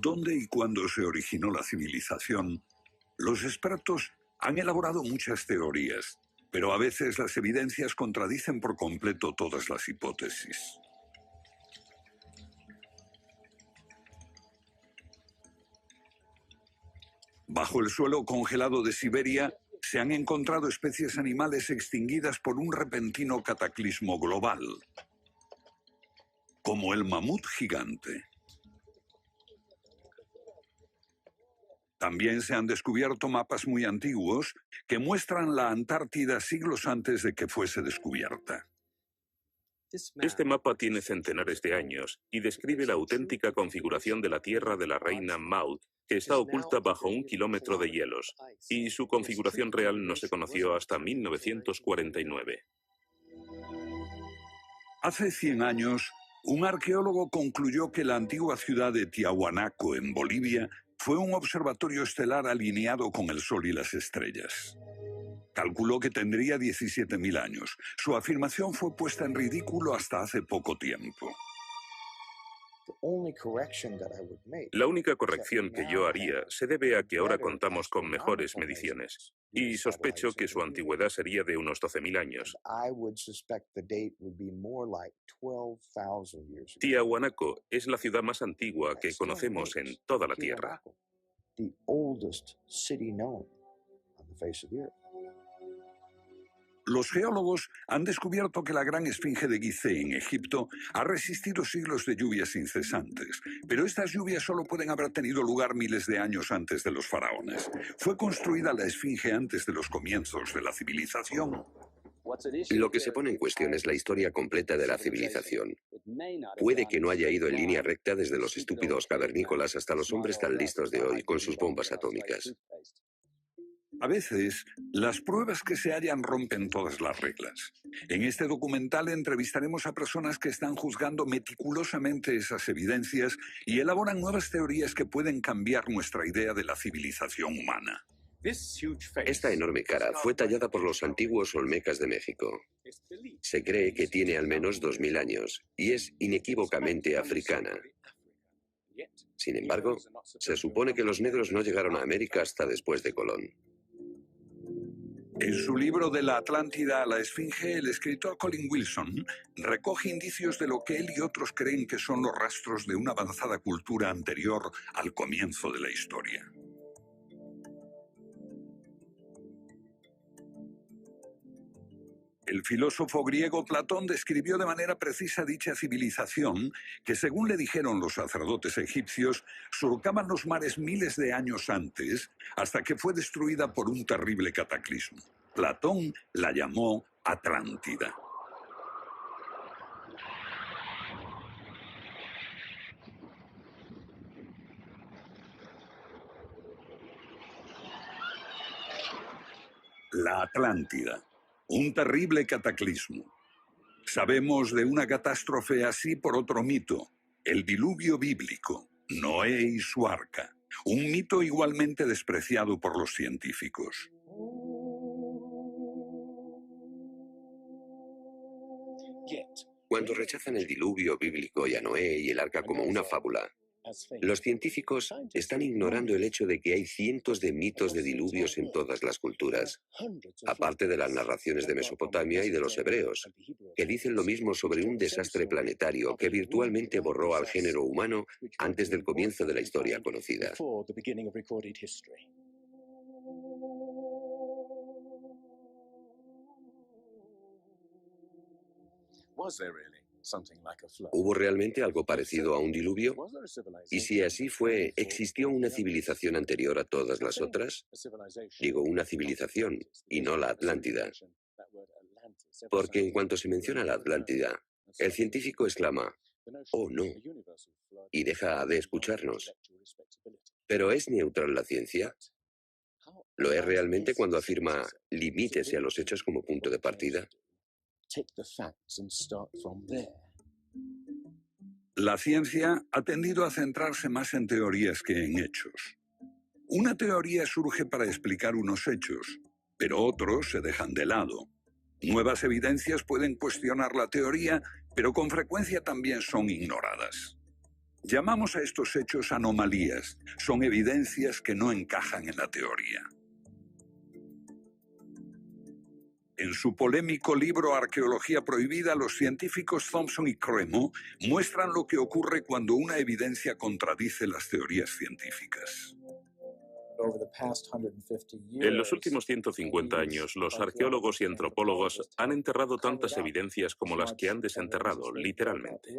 dónde y cuándo se originó la civilización, los expertos han elaborado muchas teorías, pero a veces las evidencias contradicen por completo todas las hipótesis. Bajo el suelo congelado de Siberia se han encontrado especies animales extinguidas por un repentino cataclismo global, como el mamut gigante. También se han descubierto mapas muy antiguos que muestran la Antártida siglos antes de que fuese descubierta. Este mapa tiene centenares de años y describe la auténtica configuración de la Tierra de la reina Maud, que está oculta bajo 1 kilómetro de hielos, y su configuración real no se conoció hasta 1949. Hace 100 años, un arqueólogo concluyó que la antigua ciudad de Tiahuanaco, en Bolivia, fue un observatorio estelar alineado con el Sol y las estrellas. Calculó que tendría 17.000 años. Su afirmación fue puesta en ridículo hasta hace poco tiempo. La única corrección que yo haría se debe a que ahora contamos con mejores mediciones, y sospecho que su antigüedad sería de unos 12.000 años. Tiahuanaco es la ciudad más antigua que conocemos en toda la Tierra. Los geólogos han descubierto que la gran esfinge de Gizeh en Egipto ha resistido siglos de lluvias incesantes, pero estas lluvias solo pueden haber tenido lugar miles de años antes de los faraones. ¿Fue construida la esfinge antes de los comienzos de la civilización? Lo que se pone en cuestión es la historia completa de la civilización. Puede que no haya ido en línea recta desde los estúpidos cavernícolas hasta los hombres tan listos de hoy con sus bombas atómicas. A veces, las pruebas que se hallan rompen todas las reglas. En este documental entrevistaremos a personas que están juzgando meticulosamente esas evidencias y elaboran nuevas teorías que pueden cambiar nuestra idea de la civilización humana. Esta enorme cara fue tallada por los antiguos olmecas de México. Se cree que tiene al menos 2.000 años y es inequívocamente africana. Sin embargo, se supone que los negros no llegaron a América hasta después de Colón. En su libro De la Atlántida a la Esfinge, el escritor Colin Wilson recoge indicios de lo que él y otros creen que son los rastros de una avanzada cultura anterior al comienzo de la historia. El filósofo griego Platón describió de manera precisa dicha civilización que, según le dijeron los sacerdotes egipcios, surcaban los mares miles de años antes, hasta que fue destruida por un terrible cataclismo. Platón la llamó Atlántida. La Atlántida. Un terrible cataclismo. Sabemos de una catástrofe así por otro mito, el diluvio bíblico, Noé y su arca, un mito igualmente despreciado por los científicos. Cuando rechazan el diluvio bíblico y a Noé y el arca como una fábula, los científicos están ignorando el hecho de que hay cientos de mitos de diluvios en todas las culturas, aparte de las narraciones de Mesopotamia y de los hebreos, que dicen lo mismo sobre un desastre planetario que virtualmente borró al género humano antes del comienzo de la historia conocida. ¿Hubo realmente algo parecido a un diluvio? Y si así fue, ¿existió una civilización anterior a todas las otras? Digo una civilización, y no la Atlántida. Porque en cuanto se menciona la Atlántida, el científico exclama, «Oh, no», y deja de escucharnos. ¿Pero es neutral la ciencia? ¿Lo es realmente cuando afirma «limítese a los hechos como punto de partida»? La ciencia ha tendido a centrarse más en teorías que en hechos. Una teoría surge para explicar unos hechos, pero otros se dejan de lado. Nuevas evidencias pueden cuestionar la teoría, pero con frecuencia también son ignoradas. Llamamos a estos hechos anomalías. Son evidencias que no encajan en la teoría. En su polémico libro Arqueología prohibida, los científicos Thompson y Cremo muestran lo que ocurre cuando una evidencia contradice las teorías científicas. En los últimos 150 años, los arqueólogos y antropólogos han enterrado tantas evidencias como las que han desenterrado, literalmente.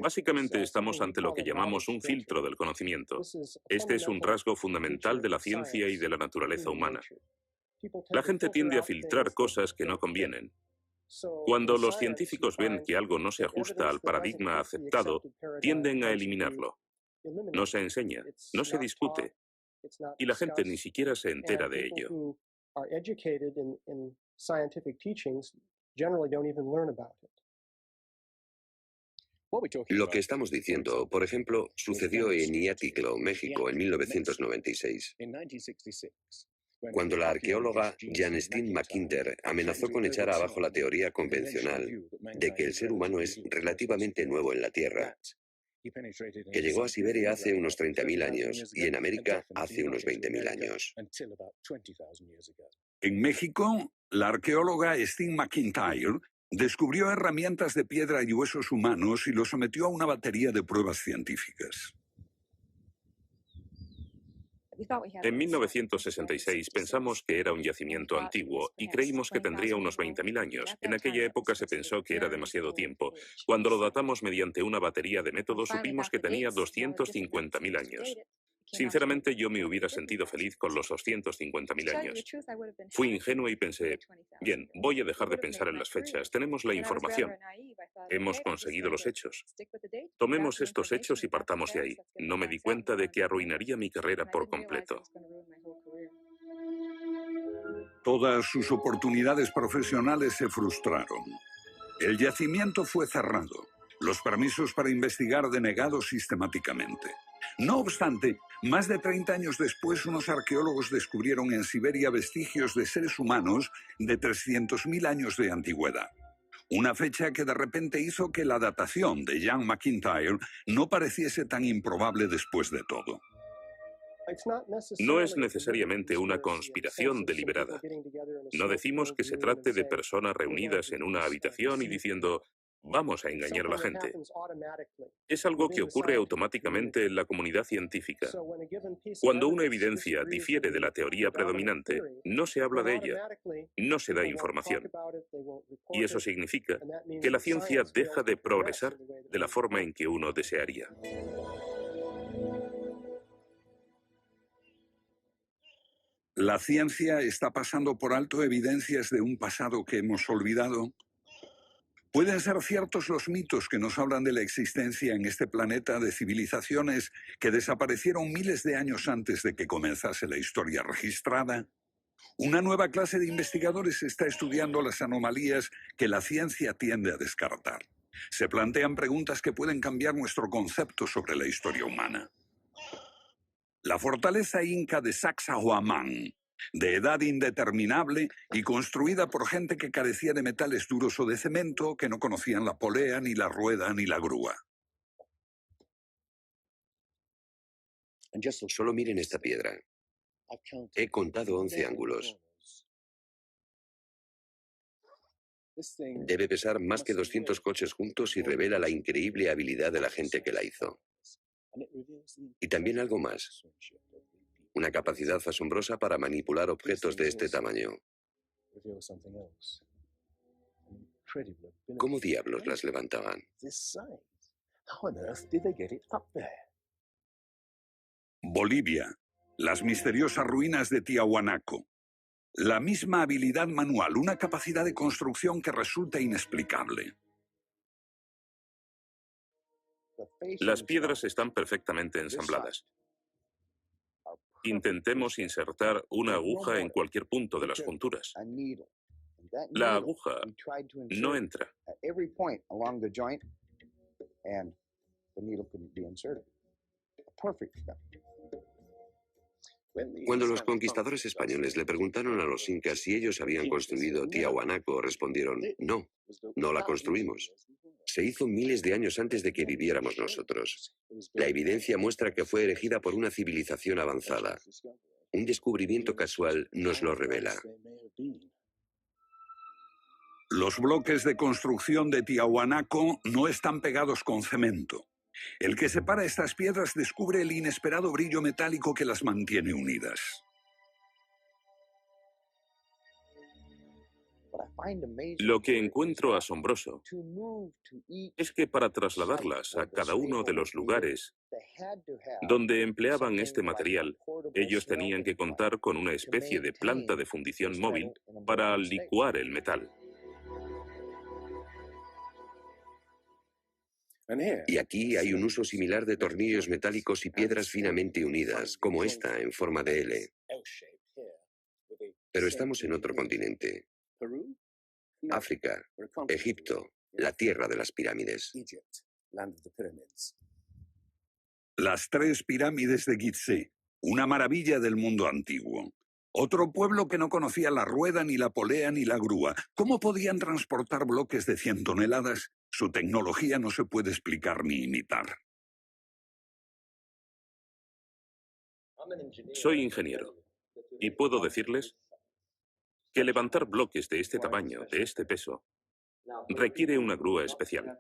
Básicamente estamos ante lo que llamamos un filtro del conocimiento. Este es un rasgo fundamental de la ciencia y de la naturaleza humana. La gente tiende a filtrar cosas que no convienen. Cuando los científicos ven que algo no se ajusta al paradigma aceptado, tienden a eliminarlo. No se enseña, no se discute, y la gente ni siquiera se entera de ello. Lo que estamos diciendo, por ejemplo, sucedió en Iatitlan, México, en 1996. Cuando la arqueóloga Janestine McIntyre amenazó con echar abajo la teoría convencional de que el ser humano es relativamente nuevo en la Tierra, que llegó a Siberia hace unos 30.000 años y en América hace unos 20.000 años. En México, la arqueóloga Stine McIntyre descubrió herramientas de piedra y huesos humanos y los sometió a una batería de pruebas científicas. En 1966 pensamos que era un yacimiento antiguo y creímos que tendría unos 20.000 años. En aquella época se pensó que era demasiado tiempo. Cuando lo datamos mediante una batería de métodos supimos que tenía 250.000 años. Sinceramente, yo me hubiera sentido feliz con los 250.000 años. Fui ingenuo y pensé, bien, voy a dejar de pensar en las fechas. Tenemos la información. Hemos conseguido los hechos. Tomemos estos hechos y partamos de ahí. No me di cuenta de que arruinaría mi carrera por completo. Todas sus oportunidades profesionales se frustraron. El yacimiento fue cerrado. Los permisos para investigar denegados sistemáticamente. No obstante, más de 30 años después, unos arqueólogos descubrieron en Siberia vestigios de seres humanos de 300.000 años de antigüedad. Una fecha que de repente hizo que la datación de Jan McIntyre no pareciese tan improbable después de todo. No es necesariamente una conspiración deliberada. No decimos que se trate de personas reunidas en una habitación y diciendo, vamos a engañar a la gente. Es algo que ocurre automáticamente en la comunidad científica. Cuando una evidencia difiere de la teoría predominante, no se habla de ella, no se da información. Y eso significa que la ciencia deja de progresar de la forma en que uno desearía. ¿La ciencia está pasando por alto evidencias de un pasado que hemos olvidado? ¿Pueden ser ciertos los mitos que nos hablan de la existencia en este planeta de civilizaciones que desaparecieron miles de años antes de que comenzase la historia registrada? Una nueva clase de investigadores está estudiando las anomalías que la ciencia tiende a descartar. Se plantean preguntas que pueden cambiar nuestro concepto sobre la historia humana. La fortaleza inca de Sacsayhuamán, de edad indeterminable y construida por gente que carecía de metales duros o de cemento, que no conocían la polea, ni la rueda, ni la grúa. Solo miren esta piedra. He contado 11 ángulos. Debe pesar más que 200 coches juntos y revela la increíble habilidad de la gente que la hizo. Y también algo más. Una capacidad asombrosa para manipular objetos de este tamaño. ¿Cómo diablos las levantaban? Bolivia. Las misteriosas ruinas de Tiahuanaco. La misma habilidad manual, una capacidad de construcción que resulta inexplicable. Las piedras están perfectamente ensambladas. Intentemos insertar una aguja en cualquier punto de las junturas. La aguja no entra. Cuando los conquistadores españoles le preguntaron a los incas si ellos habían construido Tiahuanaco, respondieron, no, no la construimos. Se hizo miles de años antes de que viviéramos nosotros. La evidencia muestra que fue erigida por una civilización avanzada. Un descubrimiento casual nos lo revela. Los bloques de construcción de Tiahuanaco no están pegados con cemento. El que separa estas piedras descubre el inesperado brillo metálico que las mantiene unidas. Lo que encuentro asombroso es que para trasladarlas a cada uno de los lugares donde empleaban este material, ellos tenían que contar con una especie de planta de fundición móvil para licuar el metal. Y aquí hay un uso similar de tornillos metálicos y piedras finamente unidas, como esta en forma de L. Pero estamos en otro continente. África, Egipto, la tierra de las pirámides. Las 3 pirámides de Gizeh, una maravilla del mundo antiguo. Otro pueblo que no conocía la rueda, ni la polea, ni la grúa. ¿Cómo podían transportar bloques de 100 toneladas? Su tecnología no se puede explicar ni imitar. Soy ingeniero y puedo decirles que levantar bloques de este tamaño, de este peso, requiere una grúa especial.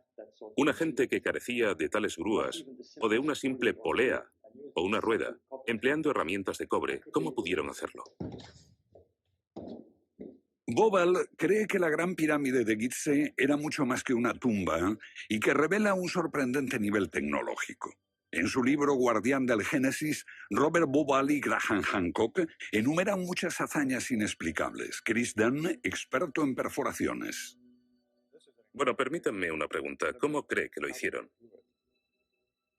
Una gente que carecía de tales grúas o de una simple polea o una rueda, empleando herramientas de cobre, ¿cómo pudieron hacerlo? Bobal cree que la Gran Pirámide de Gizeh era mucho más que una tumba y que revela un sorprendente nivel tecnológico. En su libro Guardián del Génesis, Robert Bobal y Graham Hancock enumeran muchas hazañas inexplicables. Chris Dunn, experto en perforaciones. Bueno, permítanme una pregunta. ¿Cómo cree que lo hicieron?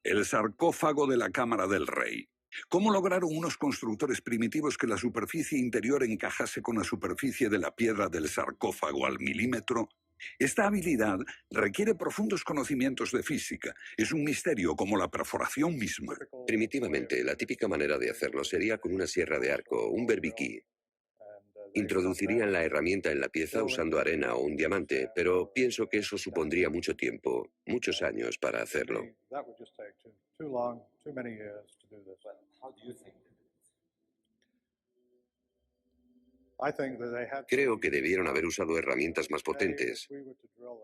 El sarcófago de la Cámara del Rey. ¿Cómo lograron unos constructores primitivos que la superficie interior encajase con la superficie de la piedra del sarcófago al milímetro? Esta habilidad requiere profundos conocimientos de física. Es un misterio como la perforación misma. Primitivamente, la típica manera de hacerlo sería con una sierra de arco, un berbiquí. Introducirían la herramienta en la pieza usando arena o un diamante, pero pienso que eso supondría mucho tiempo, muchos años para hacerlo. Creo que debieron haber usado herramientas más potentes.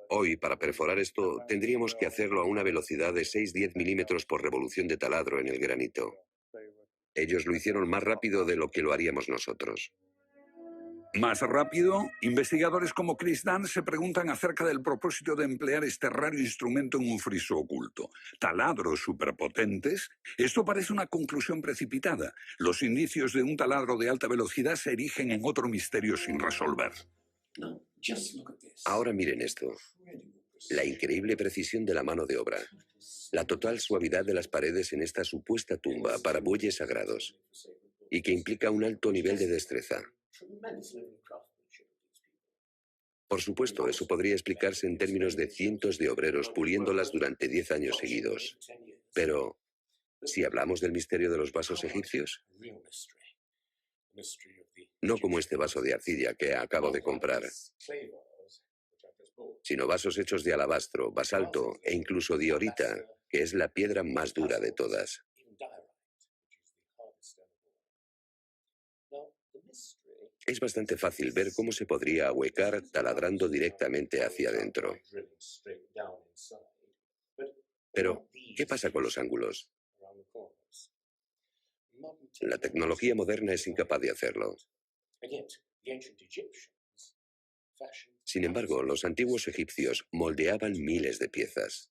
Hoy, para perforar esto, tendríamos que hacerlo a una velocidad de 6-10 milímetros por revolución de taladro en el granito. Ellos lo hicieron más rápido de lo que lo haríamos nosotros. Más rápido, investigadores como Chris Dunn se preguntan acerca del propósito de emplear este raro instrumento en un friso oculto. ¿Taladros superpotentes? Esto parece una conclusión precipitada. Los indicios de un taladro de alta velocidad se erigen en otro misterio sin resolver. Ahora miren esto. La increíble precisión de la mano de obra. La total suavidad de las paredes en esta supuesta tumba para bueyes sagrados. Y que implica un alto nivel de destreza. Por supuesto, eso podría explicarse en términos de cientos de obreros puliéndolas durante 10 años seguidos. Pero, si hablamos del misterio de los vasos egipcios, no como este vaso de arcilla que acabo de comprar, sino vasos hechos de alabastro, basalto e incluso diorita, que es la piedra más dura de todas. Es bastante fácil ver cómo se podría ahuecar taladrando directamente hacia adentro. Pero, ¿qué pasa con los ángulos? La tecnología moderna es incapaz de hacerlo. Sin embargo, los antiguos egipcios moldeaban miles de piezas.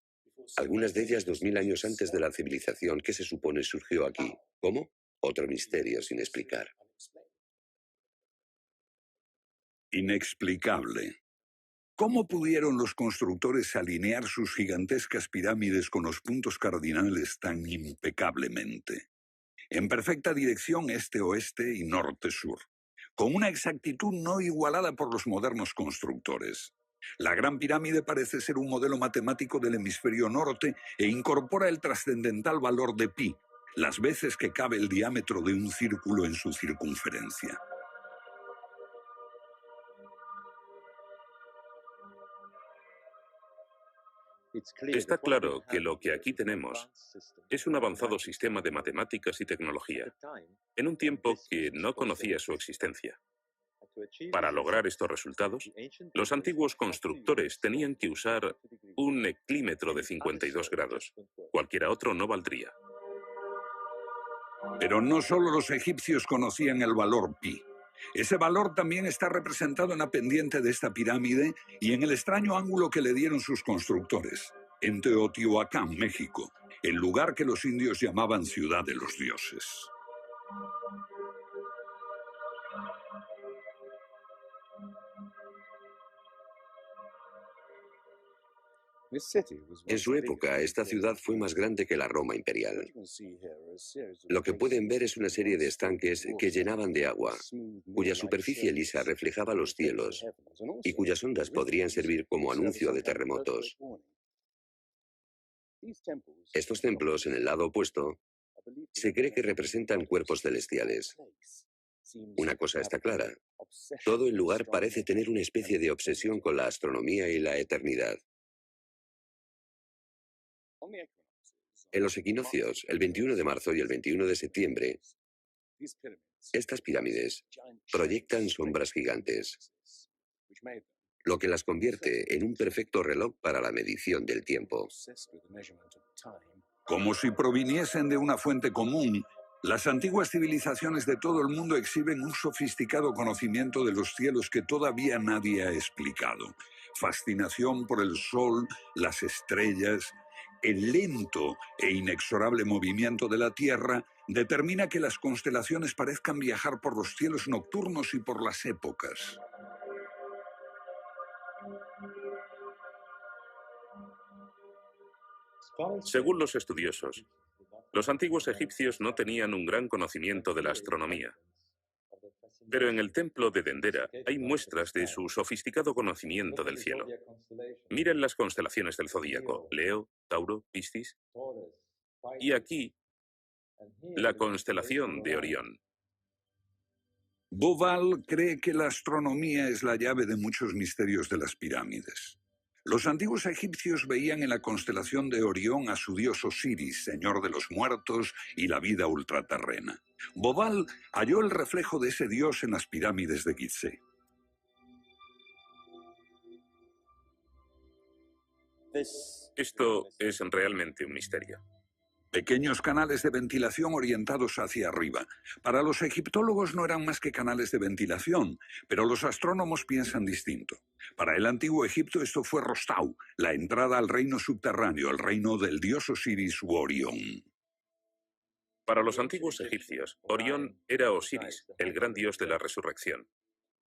Algunas de ellas 2000 años antes de la civilización que se supone surgió aquí. ¿Cómo? Otro misterio sin explicar. Inexplicable. ¿Cómo pudieron los constructores alinear sus gigantescas pirámides con los puntos cardinales tan impecablemente? En perfecta dirección este-oeste y norte-sur, con una exactitud no igualada por los modernos constructores. La Gran Pirámide parece ser un modelo matemático del hemisferio norte e incorpora el trascendental valor de pi, las veces que cabe el diámetro de un círculo en su circunferencia. Está claro que lo que aquí tenemos es un avanzado sistema de matemáticas y tecnología, en un tiempo que no conocía su existencia. Para lograr estos resultados, los antiguos constructores tenían que usar un eclímetro de 52 grados. Cualquiera otro no valdría. Pero no solo los egipcios conocían el valor pi. Ese valor también está representado en la pendiente de esta pirámide y en el extraño ángulo que le dieron sus constructores, en Teotihuacán, México, el lugar que los indios llamaban Ciudad de los Dioses. En su época, esta ciudad fue más grande que la Roma imperial. Lo que pueden ver es una serie de estanques que llenaban de agua, cuya superficie lisa reflejaba los cielos y cuyas ondas podrían servir como anuncio de terremotos. Estos templos, en el lado opuesto, se cree que representan cuerpos celestiales. Una cosa está clara: todo el lugar parece tener una especie de obsesión con la astronomía y la eternidad. En los equinoccios, el 21 de marzo y el 21 de septiembre, estas pirámides proyectan sombras gigantes, lo que las convierte en un perfecto reloj para la medición del tiempo. Como si proviniesen de una fuente común, las antiguas civilizaciones de todo el mundo exhiben un sofisticado conocimiento de los cielos que todavía nadie ha explicado. Fascinación por el sol, las estrellas. El lento e inexorable movimiento de la Tierra determina que las constelaciones parezcan viajar por los cielos nocturnos y por las épocas. Según los estudiosos, los antiguos egipcios no tenían un gran conocimiento de la astronomía. Pero en el templo de Dendera hay muestras de su sofisticado conocimiento del cielo. Miren las constelaciones del zodíaco: Leo, Tauro, Piscis. Y aquí, la constelación de Orión. Bauval cree que la astronomía es la llave de muchos misterios de las pirámides. Los antiguos egipcios veían en la constelación de Orión a su dios Osiris, señor de los muertos y la vida ultraterrena. Bauval halló el reflejo de ese dios en las pirámides de Gizeh. Esto es realmente un misterio. Pequeños canales de ventilación orientados hacia arriba. Para los egiptólogos no eran más que canales de ventilación, pero los astrónomos piensan distinto. Para el antiguo Egipto esto fue Rostau, la entrada al reino subterráneo, el reino del dios Osiris u Orión. Para los antiguos egipcios, Orión era Osiris, el gran dios de la resurrección.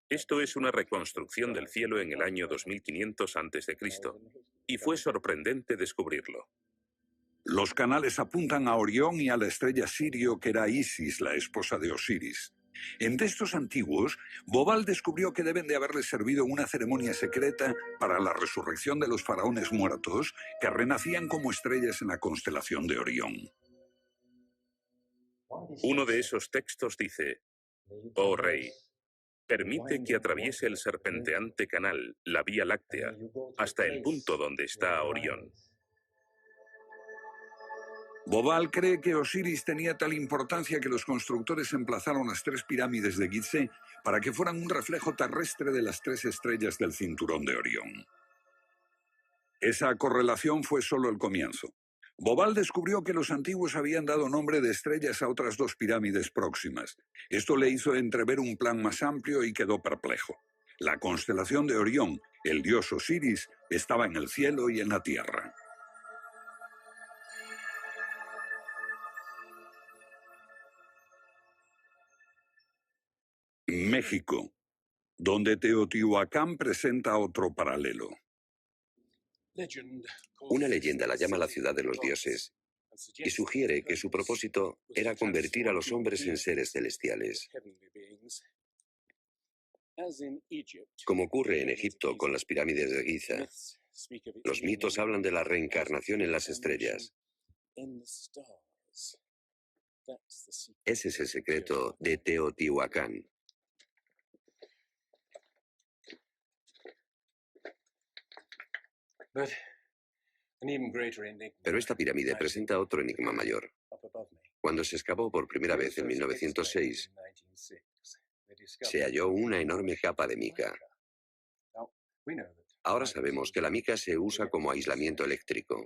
Esto es una reconstrucción del cielo en el año 2500 a.C., y fue sorprendente descubrirlo. Los canales apuntan a Orión y a la estrella Sirio, que era Isis, la esposa de Osiris. En textos antiguos, Bauval descubrió que deben de haberles servido una ceremonia secreta para la resurrección de los faraones muertos, que renacían como estrellas en la constelación de Orión. Uno de esos textos dice: «Oh rey, permite que atraviese el serpenteante canal, la Vía Láctea, hasta el punto donde está Orión». Bauval cree que Osiris tenía tal importancia que los constructores emplazaron las 3 pirámides de Gizeh para que fueran un reflejo terrestre de las 3 estrellas del cinturón de Orión. Esa correlación fue solo el comienzo. Bauval descubrió que los antiguos habían dado nombre de estrellas a otras 2 pirámides próximas. Esto le hizo entrever un plan más amplio y quedó perplejo. La constelación de Orión, el dios Osiris, estaba en el cielo y en la tierra. México, donde Teotihuacán presenta otro paralelo. Una leyenda la llama la ciudad de los dioses y sugiere que su propósito era convertir a los hombres en seres celestiales. Como ocurre en Egipto con las pirámides de Giza, los mitos hablan de la reencarnación en las estrellas. Ese es el secreto de Teotihuacán. Pero esta pirámide presenta otro enigma mayor. Cuando se excavó por primera vez en 1906, se halló una enorme capa de mica. Ahora sabemos que la mica se usa como aislamiento eléctrico.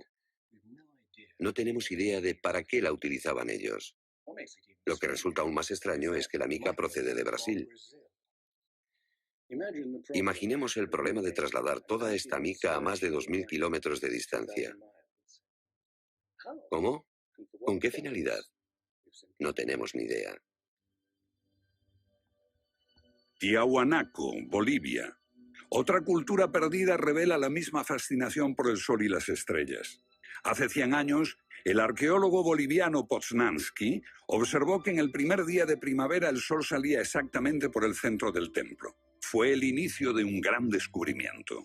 No tenemos idea de para qué la utilizaban ellos. Lo que resulta aún más extraño es que la mica procede de Brasil. Imaginemos el problema de trasladar toda esta mica a más de 2.000 kilómetros de distancia. ¿Cómo? ¿Con qué finalidad? No tenemos ni idea. Tiahuanaco, Bolivia. Otra cultura perdida revela la misma fascinación por el sol y las estrellas. Hace 100 años, el arqueólogo boliviano Poznański observó que en el primer día de primavera el sol salía exactamente por el centro del templo. Fue el inicio de un gran descubrimiento.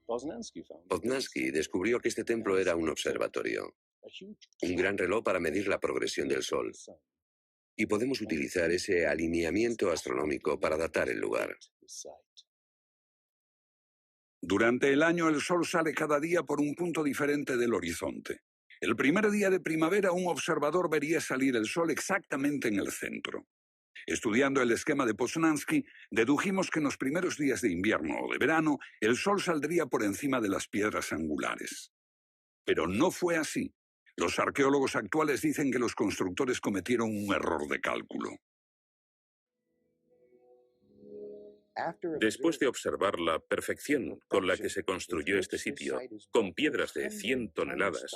Poznański descubrió que este templo era un observatorio, un gran reloj para medir la progresión del sol. Y podemos utilizar ese alineamiento astronómico para datar el lugar. Durante el año el sol sale cada día por un punto diferente del horizonte. El primer día de primavera un observador vería salir el sol exactamente en el centro. Estudiando el esquema de Poznański, dedujimos que en los primeros días de invierno o de verano el sol saldría por encima de las piedras angulares. Pero no fue así. Los arqueólogos actuales dicen que los constructores cometieron un error de cálculo. Después de observar la perfección con la que se construyó este sitio, con piedras de 100 toneladas,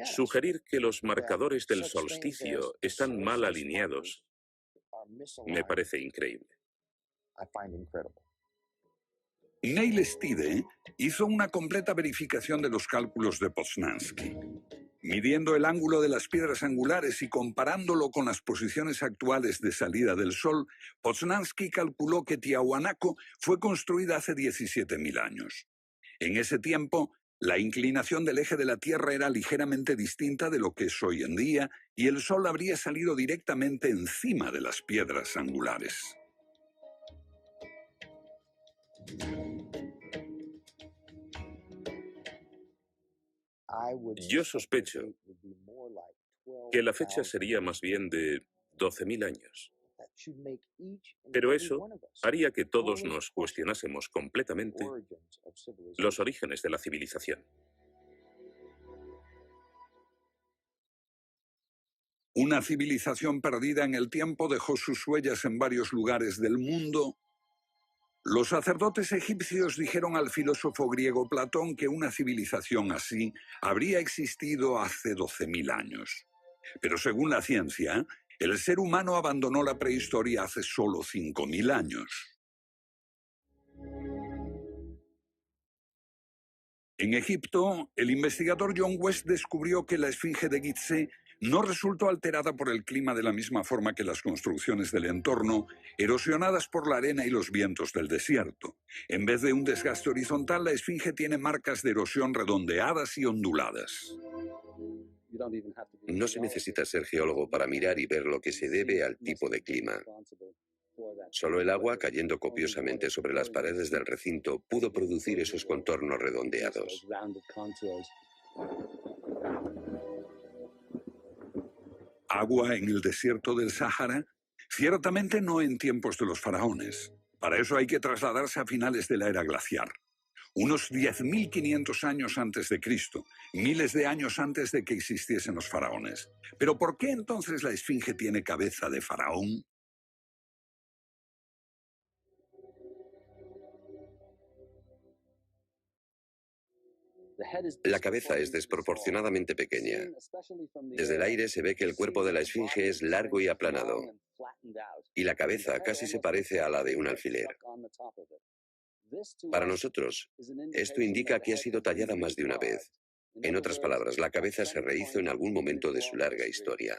sugerir que los marcadores del solsticio están mal alineados me parece increíble. Neil Stide hizo una completa verificación de los cálculos de Poznański. Midiendo el ángulo de las piedras angulares y comparándolo con las posiciones actuales de salida del Sol, Poznański calculó que Tiahuanaco fue construida hace 17.000 años. En ese tiempo, la inclinación del eje de la Tierra era ligeramente distinta de lo que es hoy en día y el Sol habría salido directamente encima de las piedras angulares. Yo sospecho que la fecha sería más bien de 12.000 años. Pero eso haría que todos nos cuestionásemos completamente los orígenes de la civilización. Una civilización perdida en el tiempo dejó sus huellas en varios lugares del mundo. Los sacerdotes egipcios dijeron al filósofo griego Platón que una civilización así habría existido hace 12.000 años. Pero según la ciencia, el ser humano abandonó la prehistoria hace solo 5.000 años. En Egipto, el investigador John West descubrió que la esfinge de Gizeh no resultó alterada por el clima de la misma forma que las construcciones del entorno, erosionadas por la arena y los vientos del desierto. En vez de un desgaste horizontal, la esfinge tiene marcas de erosión redondeadas y onduladas. No se necesita ser geólogo para mirar y ver lo que se debe al tipo de clima. Solo el agua cayendo copiosamente sobre las paredes del recinto pudo producir esos contornos redondeados. ¿Agua en el desierto del Sáhara? Ciertamente no en tiempos de los faraones. Para eso hay que trasladarse a finales de la era glaciar. Unos 10.500 años antes de Cristo, miles de años antes de que existiesen los faraones. ¿Pero por qué entonces la esfinge tiene cabeza de faraón? La cabeza es desproporcionadamente pequeña. Desde el aire se ve que el cuerpo de la esfinge es largo y aplanado, y la cabeza casi se parece a la de un alfiler. Para nosotros, esto indica que ha sido tallada más de una vez. En otras palabras, la cabeza se rehizo en algún momento de su larga historia.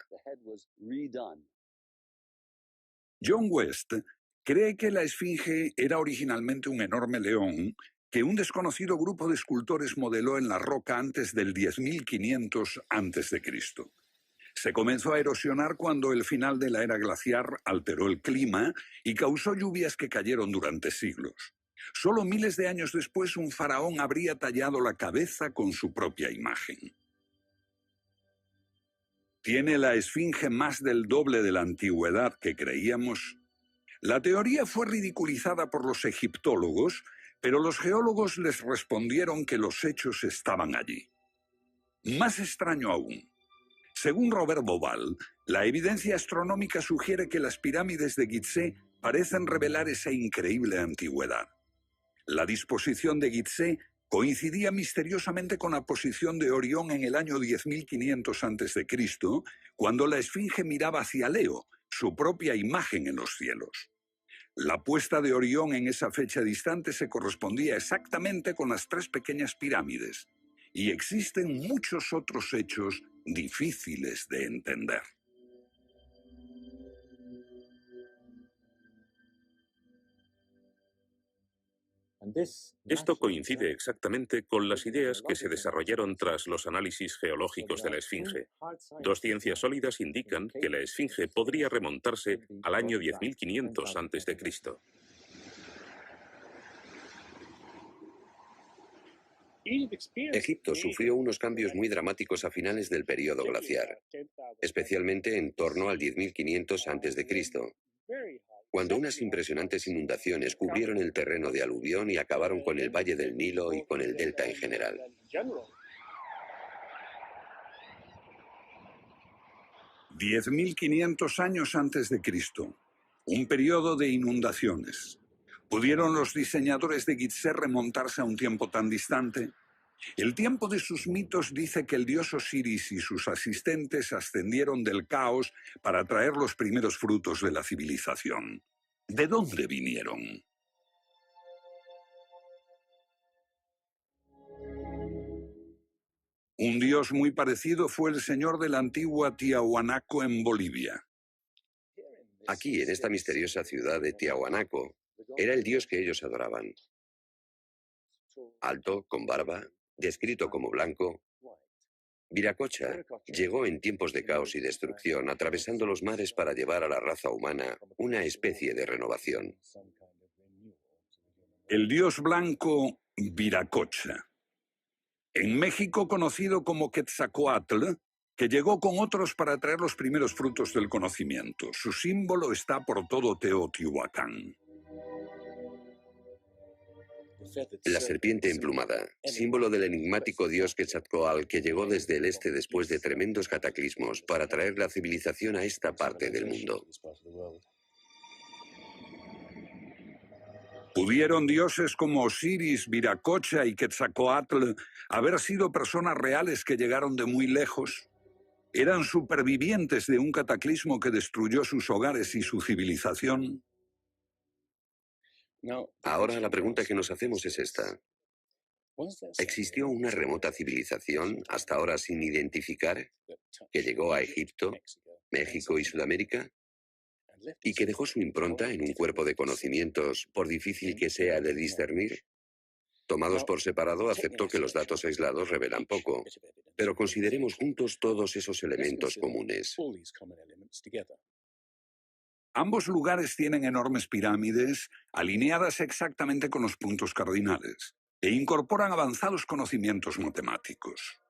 John West cree que la esfinge era originalmente un enorme león que un desconocido grupo de escultores modeló en la roca antes del 10.500 a.C. Se comenzó a erosionar cuando el final de la era glaciar alteró el clima y causó lluvias que cayeron durante siglos. Solo miles de años después, un faraón habría tallado la cabeza con su propia imagen. ¿Tiene la esfinge más del doble de la antigüedad que creíamos? La teoría fue ridiculizada por los egiptólogos, pero los geólogos les respondieron que los hechos estaban allí. Más extraño aún. Según Robert Bauval, la evidencia astronómica sugiere que las pirámides de Gizeh parecen revelar esa increíble antigüedad. La disposición de Gizeh coincidía misteriosamente con la posición de Orión en el año 10.500 a.C., cuando la esfinge miraba hacia Leo, su propia imagen en los cielos. La puesta de Orión en esa fecha distante se correspondía exactamente con las tres pequeñas pirámides, y existen muchos otros hechos difíciles de entender. Esto coincide exactamente con las ideas que se desarrollaron tras los análisis geológicos de la esfinge. Dos ciencias sólidas indican que la esfinge podría remontarse al año 10.500 a.C. Egipto sufrió unos cambios muy dramáticos a finales del período glaciar, especialmente en torno al 10.500 a.C., cuando unas impresionantes inundaciones cubrieron el terreno de aluvión y acabaron con el valle del Nilo y con el delta en general. «10.500 años antes de Cristo, un periodo de inundaciones. ¿Pudieron los diseñadores de Gizeh remontarse a un tiempo tan distante? El tiempo de sus mitos dice que el dios Osiris y sus asistentes ascendieron del caos para traer los primeros frutos de la civilización. ¿De dónde vinieron? Un dios muy parecido fue el señor de la antigua Tiahuanaco en Bolivia. Aquí, en esta misteriosa ciudad de Tiahuanaco, era el dios que ellos adoraban. Alto, con barba, descrito como blanco, Viracocha llegó en tiempos de caos y destrucción, atravesando los mares para llevar a la raza humana una especie de renovación. El dios blanco Viracocha. En México conocido como Quetzalcóatl, que llegó con otros para traer los primeros frutos del conocimiento. Su símbolo está por todo Teotihuacán. La serpiente emplumada, símbolo del enigmático dios Quetzalcóatl que llegó desde el este después de tremendos cataclismos para traer la civilización a esta parte del mundo. ¿Pudieron dioses como Osiris, Viracocha y Quetzalcóatl haber sido personas reales que llegaron de muy lejos? ¿Eran supervivientes de un cataclismo que destruyó sus hogares y su civilización? Ahora la pregunta que nos hacemos es esta. ¿Existió una remota civilización, hasta ahora sin identificar, que llegó a Egipto, México y Sudamérica? ¿Y que dejó su impronta en un cuerpo de conocimientos, por difícil que sea de discernir? Tomados por separado, acepto que los datos aislados revelan poco, pero consideremos juntos todos esos elementos comunes. Ambos lugares tienen enormes pirámides, alineadas exactamente con los puntos cardinales, e incorporan avanzados conocimientos matemáticos.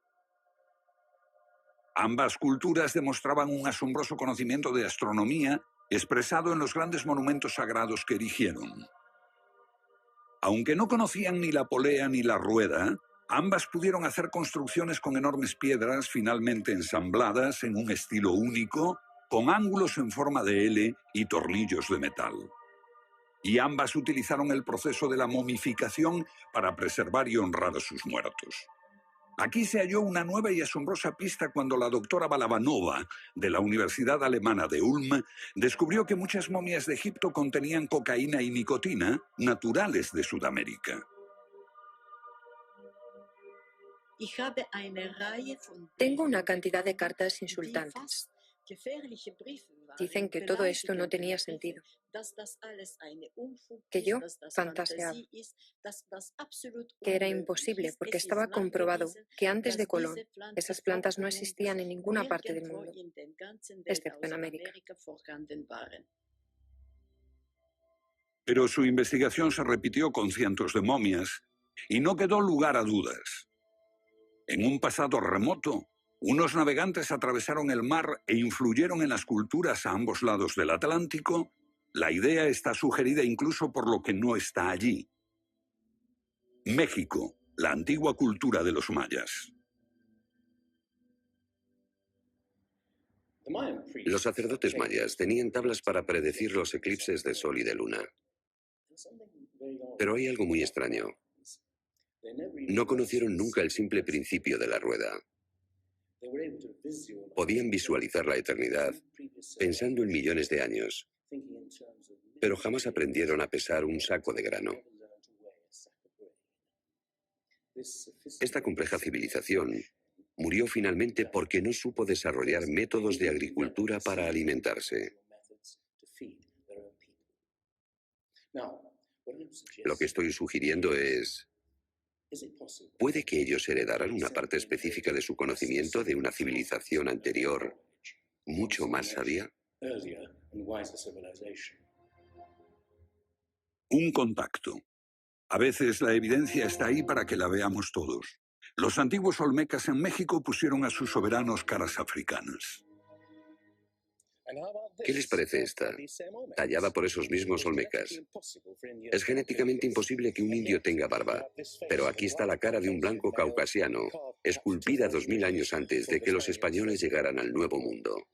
Ambas culturas demostraban un asombroso conocimiento de astronomía expresado en los grandes monumentos sagrados que erigieron. Aunque no conocían ni la polea ni la rueda, ambas pudieron hacer construcciones con enormes piedras finalmente ensambladas en un estilo único, con ángulos en forma de L y tornillos de metal. Y ambas utilizaron el proceso de la momificación para preservar y honrar a sus muertos. Aquí se halló una nueva y asombrosa pista cuando la doctora Balabanova, de la Universidad Alemana de Ulm, descubrió que muchas momias de Egipto contenían cocaína y nicotina, naturales de Sudamérica. Tengo una cantidad de cartas insultantes. Dicen que todo esto no tenía sentido, que yo fantaseaba, que era imposible porque estaba comprobado que antes de Colón esas plantas no existían en ninguna parte del mundo, excepto en América. Pero su investigación se repitió con cientos de momias y no quedó lugar a dudas. En un pasado remoto, unos navegantes atravesaron el mar e influyeron en las culturas a ambos lados del Atlántico. La idea está sugerida incluso por lo que no está allí. México, la antigua cultura de los mayas. Los sacerdotes mayas tenían tablas para predecir los eclipses de sol y de luna. Pero hay algo muy extraño. No conocieron nunca el simple principio de la rueda. Podían visualizar la eternidad pensando en millones de años, pero jamás aprendieron a pesar un saco de grano. Esta compleja civilización murió finalmente porque no supo desarrollar métodos de agricultura para alimentarse. Lo que estoy sugiriendo es: ¿puede que ellos heredaran una parte específica de su conocimiento de una civilización anterior, mucho más sabia? Un contacto. A veces la evidencia está ahí para que la veamos todos. Los antiguos olmecas en México pusieron a sus soberanos caras africanas. ¿Qué les parece esta? Tallada por esos mismos olmecas. Es genéticamente imposible que un indio tenga barba, pero aquí está la cara de un blanco caucasiano, esculpida 2000 años antes de que los españoles llegaran al Nuevo Mundo.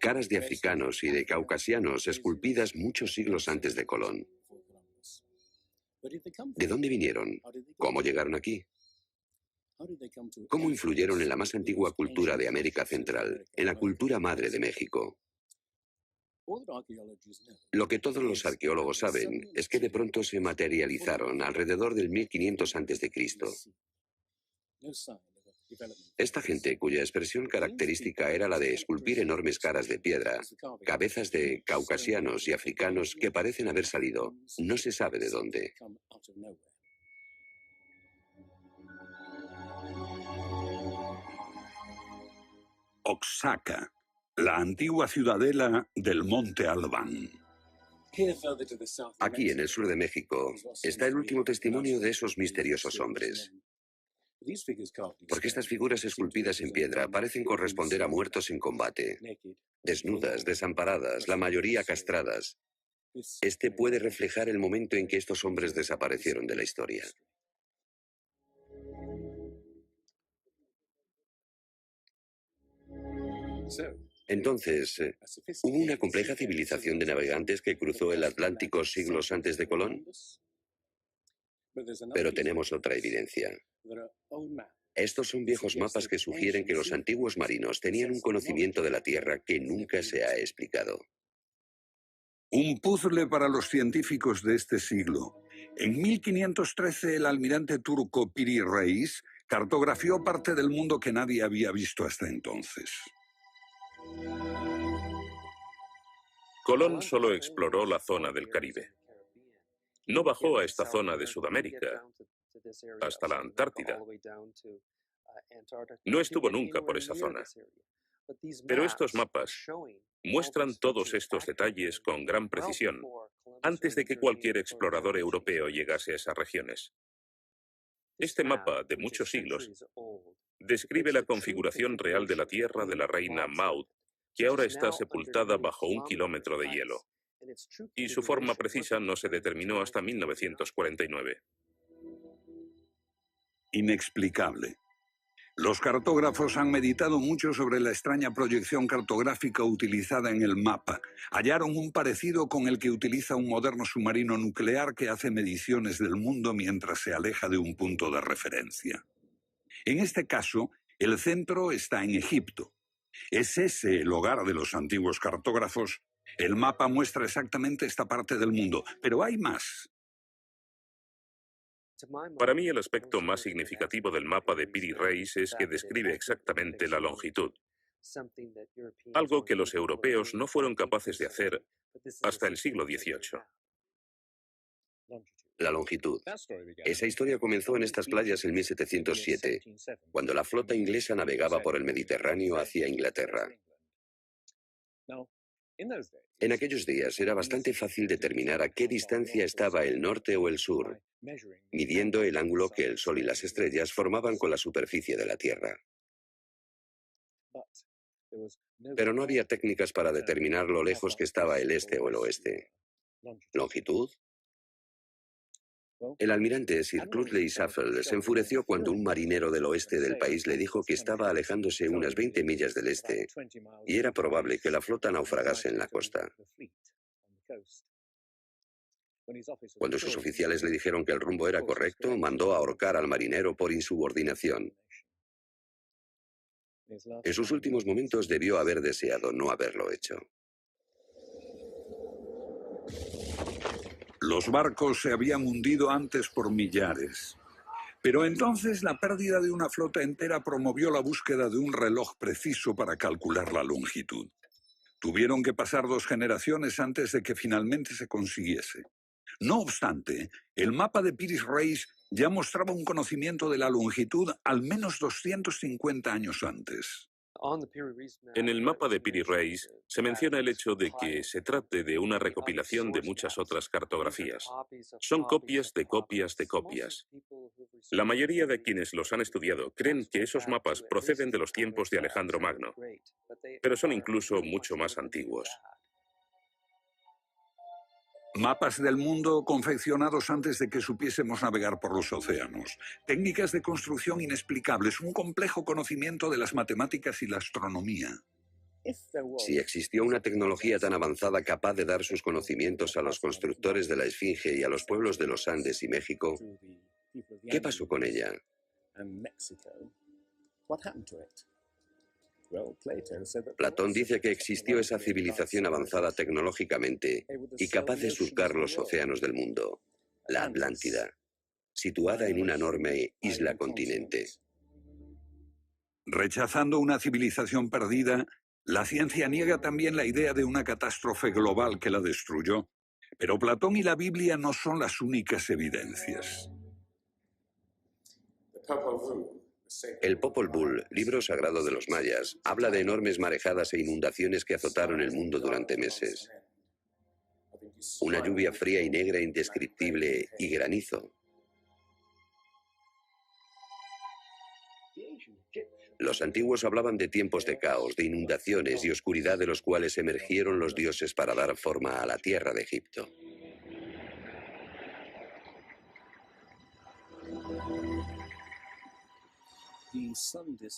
Caras de africanos y de caucasianos esculpidas muchos siglos antes de Colón. ¿De dónde vinieron? ¿Cómo llegaron aquí? ¿Cómo influyeron en la más antigua cultura de América Central, en la cultura madre de México? Lo que todos los arqueólogos saben es que de pronto se materializaron alrededor del 1500 a.C. Esta gente, cuya expresión característica era la de esculpir enormes caras de piedra, cabezas de caucasianos y africanos que parecen haber salido, no se sabe de dónde. Oaxaca, la antigua ciudadela del Monte Albán. Aquí, en el sur de México, está el último testimonio de esos misteriosos hombres. Porque estas figuras esculpidas en piedra parecen corresponder a muertos en combate, desnudas, desamparadas, la mayoría castradas. Este puede reflejar el momento en que estos hombres desaparecieron de la historia. Entonces, ¿hubo una compleja civilización de navegantes que cruzó el Atlántico siglos antes de Colón? Pero tenemos otra evidencia. Estos son viejos mapas que sugieren que los antiguos marinos tenían un conocimiento de la Tierra que nunca se ha explicado. Un puzzle para los científicos de este siglo. En 1513, el almirante turco Piri Reis cartografió parte del mundo que nadie había visto hasta entonces. Colón solo exploró la zona del Caribe. No bajó a esta zona de Sudamérica, hasta la Antártida. No estuvo nunca por esa zona. Pero estos mapas muestran todos estos detalles con gran precisión, antes de que cualquier explorador europeo llegase a esas regiones. Este mapa, de muchos siglos, describe la configuración real de la Tierra de la reina Maud, que ahora está sepultada bajo 1 kilómetro de hielo. Y su forma precisa no se determinó hasta 1949. Inexplicable. Los cartógrafos han meditado mucho sobre la extraña proyección cartográfica utilizada en el mapa. Hallaron un parecido con el que utiliza un moderno submarino nuclear que hace mediciones del mundo mientras se aleja de un punto de referencia. En este caso, el centro está en Egipto. ¿Es ese el hogar de los antiguos cartógrafos? El mapa muestra exactamente esta parte del mundo, pero hay más. Para mí, el aspecto más significativo del mapa de Piri Reis es que describe exactamente la longitud, algo que los europeos no fueron capaces de hacer hasta el siglo XVIII. La longitud. Esa historia comenzó en estas playas en 1707, cuando la flota inglesa navegaba por el Mediterráneo hacia Inglaterra. En aquellos días era bastante fácil determinar a qué distancia estaba el norte o el sur, midiendo el ángulo que el Sol y las estrellas formaban con la superficie de la Tierra. Pero no había técnicas para determinar lo lejos que estaba el este o el oeste. ¿Longitud? El almirante Sir Cloudesley Shuffle se enfureció cuando un marinero del oeste del país le dijo que estaba alejándose unas 20 millas del este y era probable que la flota naufragase en la costa. Cuando sus oficiales le dijeron que el rumbo era correcto, mandó ahorcar al marinero por insubordinación. En sus últimos momentos debió haber deseado no haberlo hecho. Los barcos se habían hundido antes por millares. Pero entonces la pérdida de una flota entera promovió la búsqueda de un reloj preciso para calcular la longitud. Tuvieron que pasar 2 generaciones antes de que finalmente se consiguiese. No obstante, el mapa de Piri Reis ya mostraba un conocimiento de la longitud al menos 250 años antes. En el mapa de Piri Reis se menciona el hecho de que se trate de una recopilación de muchas otras cartografías. Son copias de copias de copias. La mayoría de quienes los han estudiado creen que esos mapas proceden de los tiempos de Alejandro Magno, pero son incluso mucho más antiguos. Mapas del mundo confeccionados antes de que supiésemos navegar por los océanos. Técnicas de construcción inexplicables, un complejo conocimiento de las matemáticas y la astronomía. Si existió una tecnología tan avanzada capaz de dar sus conocimientos a los constructores de la Esfinge y a los pueblos de los Andes y México, ¿qué pasó con ella? Platón dice que existió esa civilización avanzada tecnológicamente y capaz de surcar los océanos del mundo, la Atlántida, situada en una enorme isla-continente. Rechazando una civilización perdida, la ciencia niega también la idea de una catástrofe global que la destruyó. Pero Platón y la Biblia no son las únicas evidencias. El Popol Vuh, libro sagrado de los mayas, habla de enormes marejadas e inundaciones que azotaron el mundo durante meses. Una lluvia fría y negra indescriptible y granizo. Los antiguos hablaban de tiempos de caos, de inundaciones y oscuridad de los cuales emergieron los dioses para dar forma a la tierra de Egipto.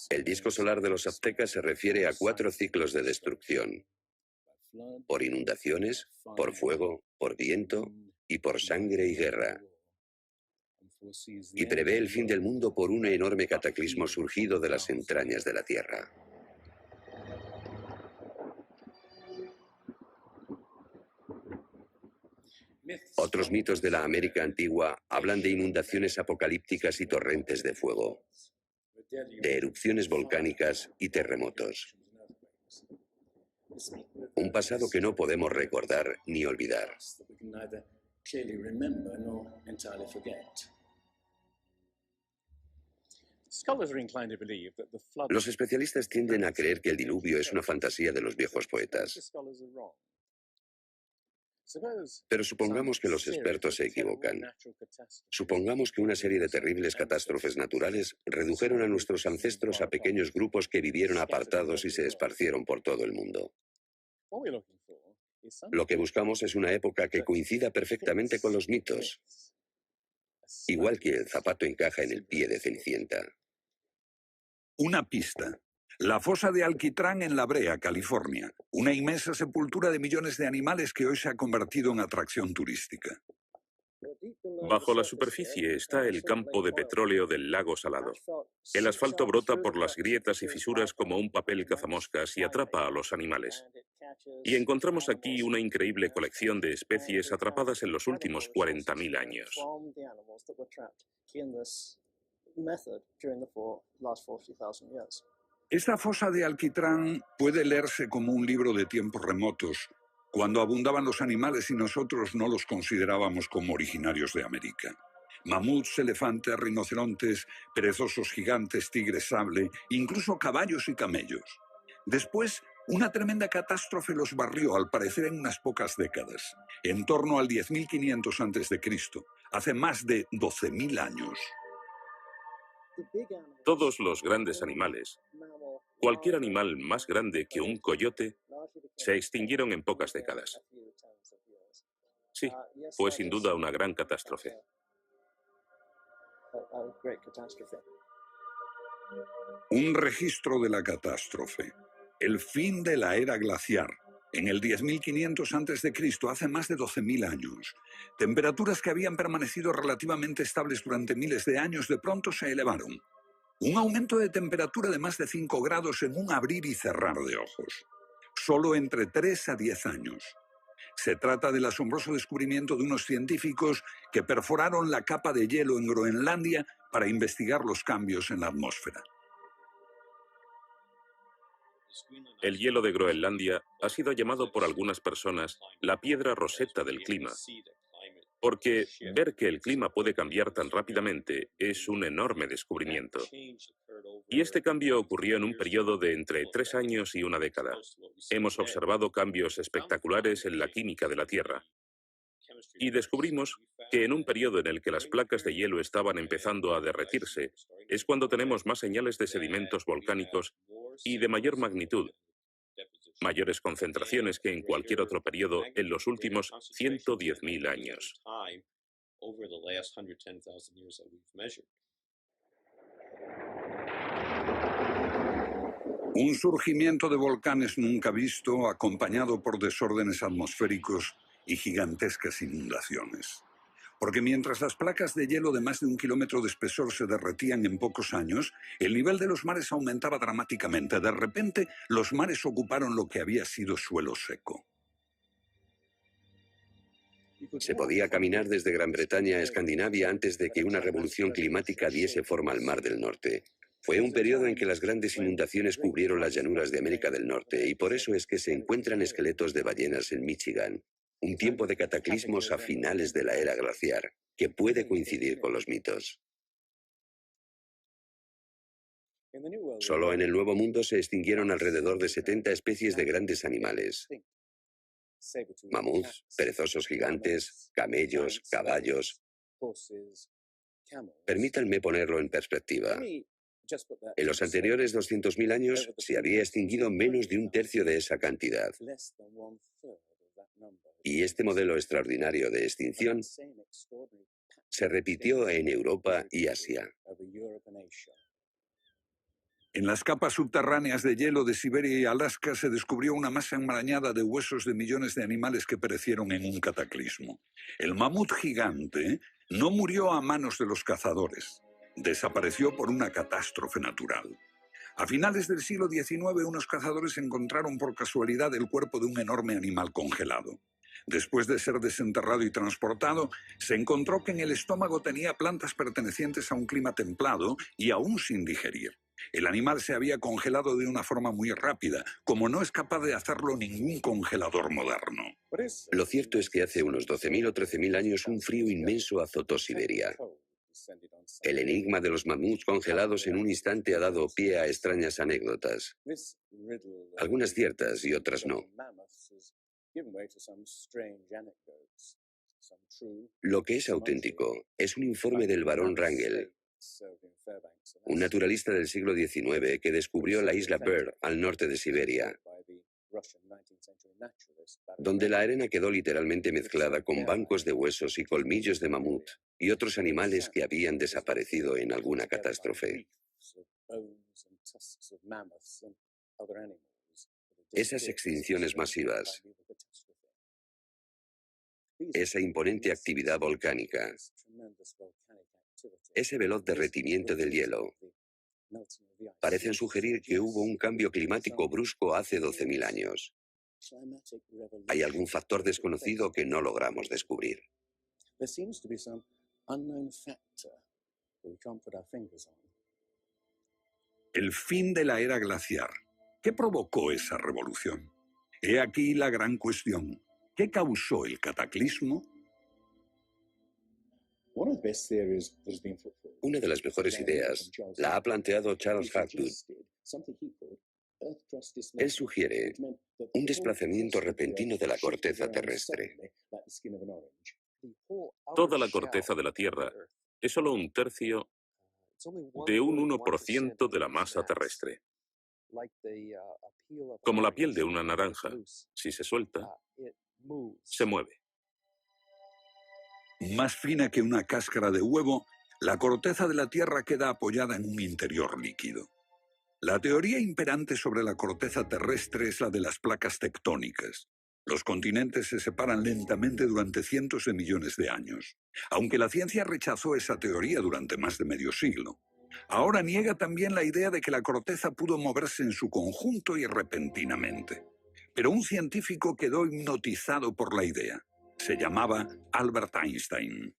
El disco solar de los aztecas se refiere a 4 ciclos de destrucción: por inundaciones, por fuego, por viento y por sangre y guerra. Y prevé el fin del mundo por un enorme cataclismo surgido de las entrañas de la tierra. Otros mitos de la América antigua hablan de inundaciones apocalípticas y torrentes de fuego, de erupciones volcánicas y terremotos. Un pasado que no podemos recordar ni olvidar. Los especialistas tienden a creer que el diluvio es una fantasía de los viejos poetas. Pero supongamos que los expertos se equivocan. Supongamos que una serie de terribles catástrofes naturales redujeron a nuestros ancestros a pequeños grupos que vivieron apartados y se esparcieron por todo el mundo. Lo que buscamos es una época que coincida perfectamente con los mitos, igual que el zapato encaja en el pie de Cenicienta. Una pista. La fosa de Alquitrán en La Brea, California. Una inmensa sepultura de millones de animales que hoy se ha convertido en atracción turística. Bajo la superficie está el campo de petróleo del lago Salado. El asfalto brota por las grietas y fisuras como un papel cazamoscas y atrapa a los animales. Y encontramos aquí una increíble colección de especies atrapadas en los últimos 40.000 años. Esta fosa de alquitrán puede leerse como un libro de tiempos remotos, cuando abundaban los animales y nosotros no los considerábamos como originarios de América. Mamuts, elefantes, rinocerontes, perezosos gigantes, tigres sable, incluso caballos y camellos. Después, una tremenda catástrofe los barrió, al parecer en unas pocas décadas, en torno al 10.500 a.C., hace más de 12.000 años. Todos los grandes animales, cualquier animal más grande que un coyote, se extinguieron en pocas décadas. Sí, fue sin duda una gran catástrofe. Un registro de la catástrofe. El fin de la era glaciar. En el 10.500 a.C., hace más de 12.000 años. Temperaturas que habían permanecido relativamente estables durante miles de años de pronto se elevaron. Un aumento de temperatura de más de 5 grados en un abrir y cerrar de ojos. Solo entre 3 a 10 años. Se trata del asombroso descubrimiento de unos científicos que perforaron la capa de hielo en Groenlandia para investigar los cambios en la atmósfera. El hielo de Groenlandia ha sido llamado por algunas personas la piedra roseta del clima, porque ver que el clima puede cambiar tan rápidamente es un enorme descubrimiento. Y este cambio ocurrió en un periodo de entre 3 años y una década. Hemos observado cambios espectaculares en la química de la Tierra. Y descubrimos que en un periodo en el que las placas de hielo estaban empezando a derretirse, es cuando tenemos más señales de sedimentos volcánicos y de mayor magnitud, mayores concentraciones que en cualquier otro periodo en los últimos 110.000 años. Un surgimiento de volcanes nunca visto, acompañado por desórdenes atmosféricos y gigantescas inundaciones. Porque mientras las placas de hielo de más de 1 kilómetro de espesor se derretían en pocos años, el nivel de los mares aumentaba dramáticamente. De repente, los mares ocuparon lo que había sido suelo seco. Se podía caminar desde Gran Bretaña a Escandinavia antes de que una revolución climática diese forma al Mar del Norte. Fue un periodo en que las grandes inundaciones cubrieron las llanuras de América del Norte y por eso es que se encuentran esqueletos de ballenas en Michigan. Un tiempo de cataclismos a finales de la era glaciar, que puede coincidir con los mitos. Solo en el Nuevo Mundo se extinguieron alrededor de 70 especies de grandes animales. Mamuts, perezosos gigantes, camellos, caballos. Permítanme ponerlo en perspectiva. En los anteriores 200.000 años se había extinguido menos de un tercio de esa cantidad. Y este modelo extraordinario de extinción se repitió en Europa y Asia. En las capas subterráneas de hielo de Siberia y Alaska se descubrió una masa enmarañada de huesos de millones de animales que perecieron en un cataclismo. El mamut gigante no murió a manos de los cazadores. Desapareció por una catástrofe natural. A finales del siglo XIX, unos cazadores encontraron por casualidad el cuerpo de un enorme animal congelado. Después de ser desenterrado y transportado, se encontró que en el estómago tenía plantas pertenecientes a un clima templado y aún sin digerir. El animal se había congelado de una forma muy rápida, como no es capaz de hacerlo ningún congelador moderno. Lo cierto es que hace unos 12.000 o 13.000 años un frío inmenso azotó Siberia. El enigma de los mamuts congelados en un instante ha dado pie a extrañas anécdotas. Algunas ciertas y otras no. Lo que es auténtico es un informe del barón Wrangel, un naturalista del siglo XIX que descubrió la isla Byrd al norte de Siberia, donde la arena quedó literalmente mezclada con bancos de huesos y colmillos de mamut y otros animales que habían desaparecido en alguna catástrofe. Esas extinciones masivas, esa imponente actividad volcánica, ese veloz derretimiento del hielo, parecen sugerir que hubo un cambio climático brusco hace 12.000 años. Hay algún factor desconocido que no logramos descubrir. El fin de la era glaciar. ¿Qué provocó esa revolución? He aquí la gran cuestión. ¿Qué causó el cataclismo? Una de las mejores ideas la ha planteado Charles Hapgood. Él sugiere un desplazamiento repentino de la corteza terrestre. Toda la corteza de la Tierra es solo un tercio de un 1% de la masa terrestre. Como la piel de una naranja, si se suelta, se mueve. Más fina que una cáscara de huevo, la corteza de la Tierra queda apoyada en un interior líquido. La teoría imperante sobre la corteza terrestre es la de las placas tectónicas. Los continentes se separan lentamente durante cientos de millones de años, aunque la ciencia rechazó esa teoría durante más de medio siglo. Ahora niega también la idea de que la corteza pudo moverse en su conjunto y repentinamente. Pero un científico quedó hipnotizado por la idea. Se llamaba Albert Einstein.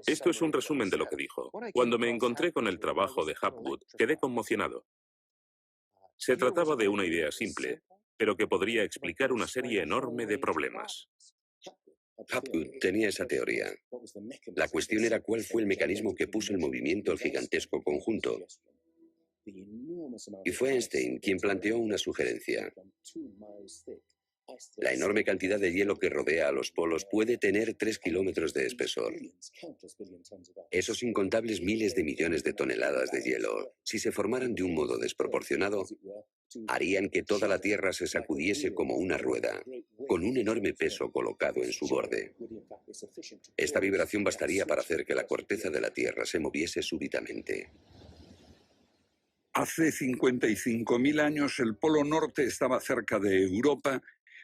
Esto es un resumen de lo que dijo. Cuando me encontré con el trabajo de Hapgood, quedé conmocionado. Se trataba de una idea simple, pero que podría explicar una serie enorme de problemas. Hapgood tenía esa teoría. La cuestión era cuál fue el mecanismo que puso en movimiento el gigantesco conjunto. Y fue Einstein quien planteó una sugerencia. La enorme cantidad de hielo que rodea a los polos puede tener 3 kilómetros de espesor. Esos incontables miles de millones de toneladas de hielo, si se formaran de un modo desproporcionado, harían que toda la Tierra se sacudiese como una rueda, con un enorme peso colocado en su borde. Esta vibración bastaría para hacer que la corteza de la Tierra se moviese súbitamente. Hace 55.000 años el Polo Norte estaba cerca de Europa,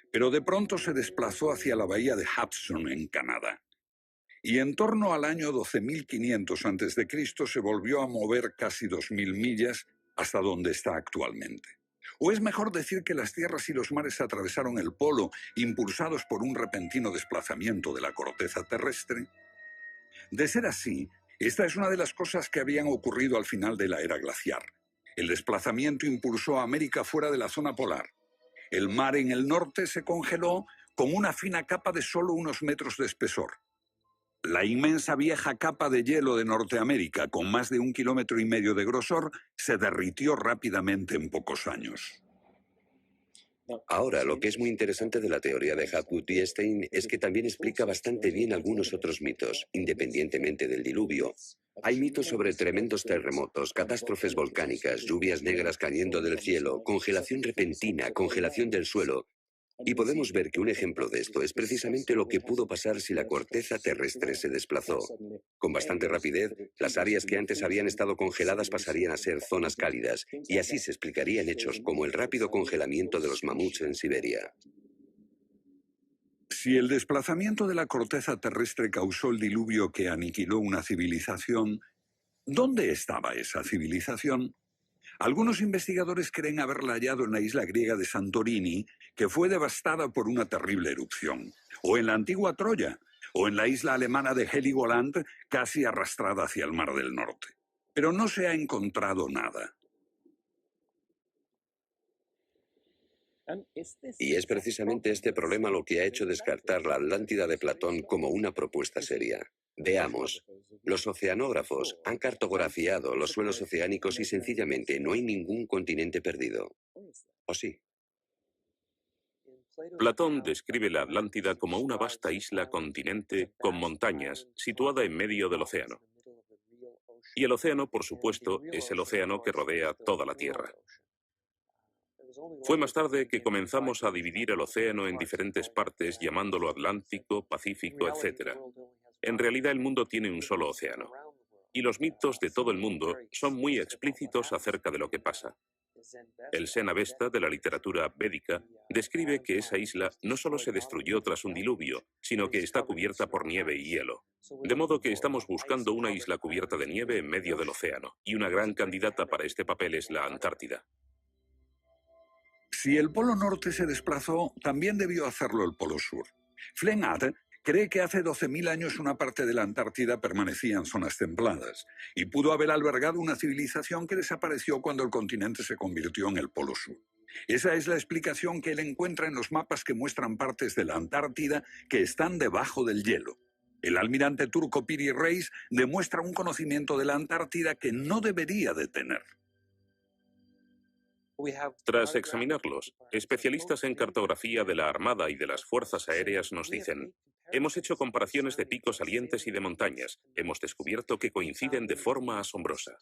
pero de pronto se desplazó hacia la bahía de Hudson, en Canadá. Y en torno al año 12.500 a.C. se volvió a mover casi 2.000 millas hasta donde está actualmente. O es mejor decir que las tierras y los mares atravesaron el polo, impulsados por un repentino desplazamiento de la corteza terrestre. De ser así, esta es una de las cosas que habían ocurrido al final de la era glaciar. El desplazamiento impulsó a América fuera de la zona polar. El mar en el norte se congeló con una fina capa de solo unos metros de espesor. La inmensa vieja capa de hielo de Norteamérica, con más de 1,5 kilómetros de grosor, se derritió rápidamente en pocos años. Ahora, lo que es muy interesante de la teoría de Hapgood y Einstein es que también explica bastante bien algunos otros mitos, independientemente del diluvio. Hay mitos sobre tremendos terremotos, catástrofes volcánicas, lluvias negras cayendo del cielo, congelación repentina, congelación del suelo. Y podemos ver que un ejemplo de esto es precisamente lo que pudo pasar si la corteza terrestre se desplazó. Con bastante rapidez, las áreas que antes habían estado congeladas pasarían a ser zonas cálidas, y así se explicarían hechos como el rápido congelamiento de los mamuts en Siberia. Si el desplazamiento de la corteza terrestre causó el diluvio que aniquiló una civilización, ¿dónde estaba esa civilización? Algunos investigadores creen haberla hallado en la isla griega de Santorini, que fue devastada por una terrible erupción, o en la antigua Troya, o en la isla alemana de Heligoland, casi arrastrada hacia el Mar del Norte. Pero no se ha encontrado nada. Y es precisamente este problema lo que ha hecho descartar la Atlántida de Platón como una propuesta seria. Veamos, los oceanógrafos han cartografiado los suelos oceánicos y sencillamente no hay ningún continente perdido. ¿O sí? Platón describe la Atlántida como una vasta isla-continente con montañas situada en medio del océano. Y el océano, por supuesto, es el océano que rodea toda la Tierra. Fue más tarde que comenzamos a dividir el océano en diferentes partes, llamándolo Atlántico, Pacífico, etc. En realidad el mundo tiene un solo océano. Y los mitos de todo el mundo son muy explícitos acerca de lo que pasa. El Zen Avesta de la literatura védica describe que esa isla no solo se destruyó tras un diluvio, sino que está cubierta por nieve y hielo. De modo que estamos buscando una isla cubierta de nieve en medio del océano, y una gran candidata para este papel es la Antártida. Si el Polo Norte se desplazó, también debió hacerlo el Polo Sur. Flengad cree que hace 12.000 años una parte de la Antártida permanecía en zonas templadas y pudo haber albergado una civilización que desapareció cuando el continente se convirtió en el Polo Sur. Esa es la explicación que él encuentra en los mapas que muestran partes de la Antártida que están debajo del hielo. El almirante turco Piri Reis demuestra un conocimiento de la Antártida que no debería de tener. Tras examinarlos, especialistas en cartografía de la Armada y de las Fuerzas Aéreas nos dicen: hemos hecho comparaciones de picos salientes y de montañas. Hemos descubierto que coinciden de forma asombrosa.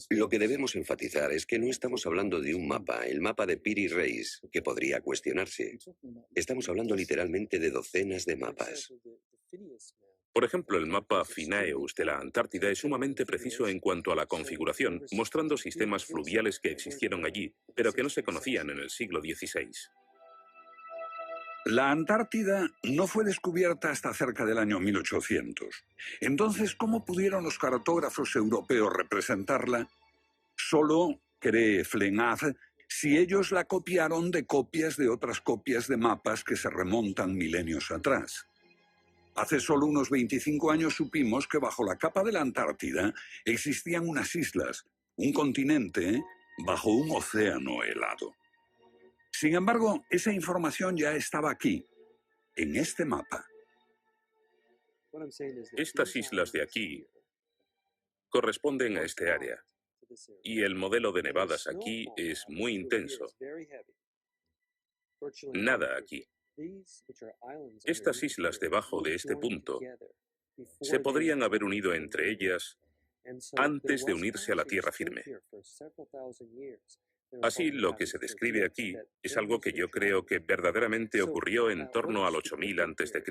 Lo que debemos enfatizar es que no estamos hablando de un mapa, el mapa de Piri Reis, que podría cuestionarse. Estamos hablando literalmente de docenas de mapas. Por ejemplo, el mapa Phineus de la Antártida es sumamente preciso en cuanto a la configuración, mostrando sistemas fluviales que existieron allí, pero que no se conocían en el siglo XVI. La Antártida no fue descubierta hasta cerca del año 1800. Entonces, ¿cómo pudieron los cartógrafos europeos representarla? Solo, cree Flengad, si ellos la copiaron de copias de otras copias de mapas que se remontan milenios atrás. Hace solo unos 25 años supimos que bajo la capa de la Antártida existían unas islas, un continente bajo un océano helado. Sin embargo, esa información ya estaba aquí, en este mapa. Estas islas de aquí corresponden a este área, y el modelo de nevadas aquí es muy intenso. Nada aquí. Estas islas debajo de este punto se podrían haber unido entre ellas antes de unirse a la tierra firme. Así, lo que se describe aquí es algo que yo creo que verdaderamente ocurrió en torno al 8000 a.C.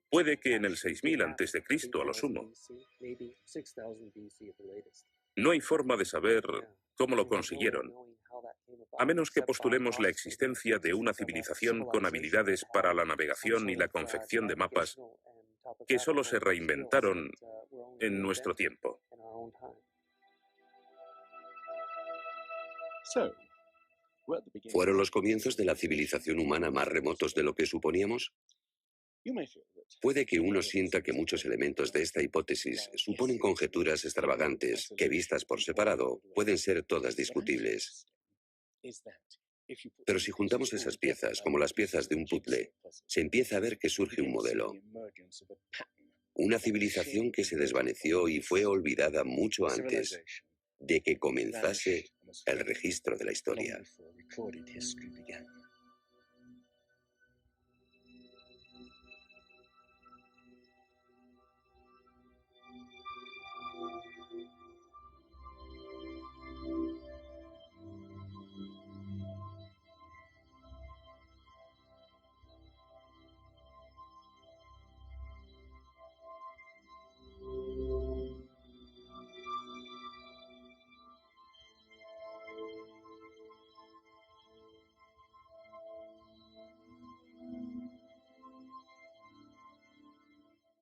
Puede que en el 6000 a.C. a lo sumo. No hay forma de saber cómo lo consiguieron, a menos que postulemos la existencia de una civilización con habilidades para la navegación y la confección de mapas que solo se reinventaron en nuestro tiempo. ¿Fueron los comienzos de la civilización humana más remotos de lo que suponíamos? Puede que uno sienta que muchos elementos de esta hipótesis suponen conjeturas extravagantes que, vistas por separado, pueden ser todas discutibles. Pero si juntamos esas piezas como las piezas de un puzzle, se empieza a ver que surge un modelo. Una civilización que se desvaneció y fue olvidada mucho antes de que comenzase el registro de la historia.